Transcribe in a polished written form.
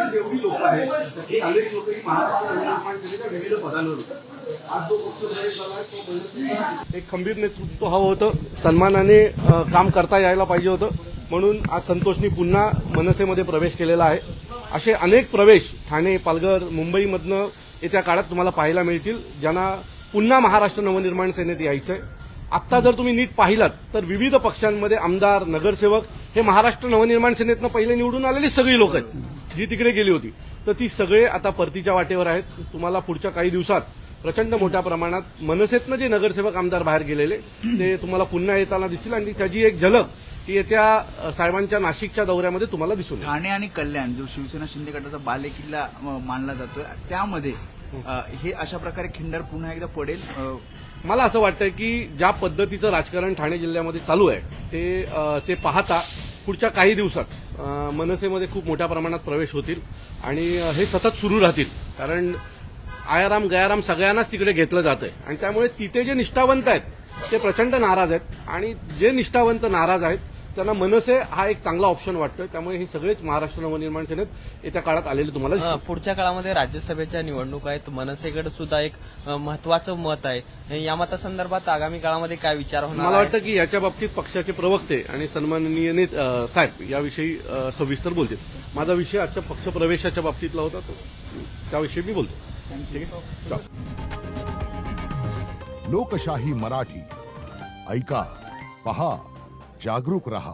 जेवढी लोक आहेत ही अनेक लोक ही महाराष्ट्र विविध पदांवर आज जो पक्ष प्रवेश झाला तो एक खंबीर नेतृत्व हवं होतं, सन्मानाने काम करता यायला पाहिजे होतं, म्हणून आज संतोषनी पुन्हा मनसेमध्ये प्रवेश केलेला आहे. असे अनेक प्रवेश ठाणे, पालघर, मुंबईमधनं येत्या काळात तुम्हाला पाहायला मिळतील, ज्यांना पुन्हा महाराष्ट्र नवनिर्माण सेनेत यायचंय. आत्ता जर तुम्ही नीट पाहिलात तर विविध पक्षांमध्ये आमदार, नगरसेवक हे महाराष्ट्र नवनिर्माण सेनेतनं पहिले निवडून आलेली सगळी लोक आहेत, जी तिकडे गेली होती. तर ती सगळे आता परतीच्या वाटेवर आहेत. तुम्हाला पुढच्या काही दिवसात प्रचंड मोठ्या प्रमाणात मनसेतनं जे नगरसेवक, आमदार बाहेर गेलेले ते तुम्हाला पुन्हा येताना दिसतील आणि त्याची एक झलक ती येत्या साहेबांच्या नाशिकच्या दौऱ्यामध्ये तुम्हाला दिसून येईल. ठाणे आणि कल्याण जो शिवसेना शिंदे गटाचा बालेकिल्ला मानला जातोय, त्यामध्ये हे अशा प्रकारे खिंडार पुन्हा एकदा पडेल. मला असं वाटतं की ज्या पद्धतीचं राजकारण ठाणे जिल्ह्यामध्ये चालू आहे ते पाहता पुढच्या काही दिवसात मनसेमध्ये खूप मोठ्या प्रमाणात प्रवेश होतील आणि हे सतत सुरू राहतील. कारण आयाराम गयाराम सगळ्यांनाच तिकडे घेतलं जातंय आणि त्यामुळे तिथे जे निष्ठावंत आहेत ते प्रचंड नाराज आहेत आणि जे निष्ठावंत नाराज आहेत त्यांना मनसे हा एक चांगला ऑप्शन वाटतोय. त्यामुळे हे सगळेच महाराष्ट्र नवनिर्माण सेनेत येत्या काळात आलेले तुम्हाला दिसतील. पुढच्या काळामध्ये राज्यसभेच्या निवडणूक आहेत, मनसेकडे सुद्धा एक महत्वाचं मत आहे. या मतासंदर्भात आगामी काळामध्ये काय विचार होणार? मला वाटतं की याच्या बाबतीत पक्षाचे प्रवक्ते आणि सन्माननीय साहेब याविषयी सविस्तर बोलतील. माझा विषय आजच्या पक्ष प्रवेशाच्या बाबतीतला होता, तो त्याविषयी मी बोलतो. ठीक आहे. लोकशाही मराठी ऐका, पहा, जागरूक रहा.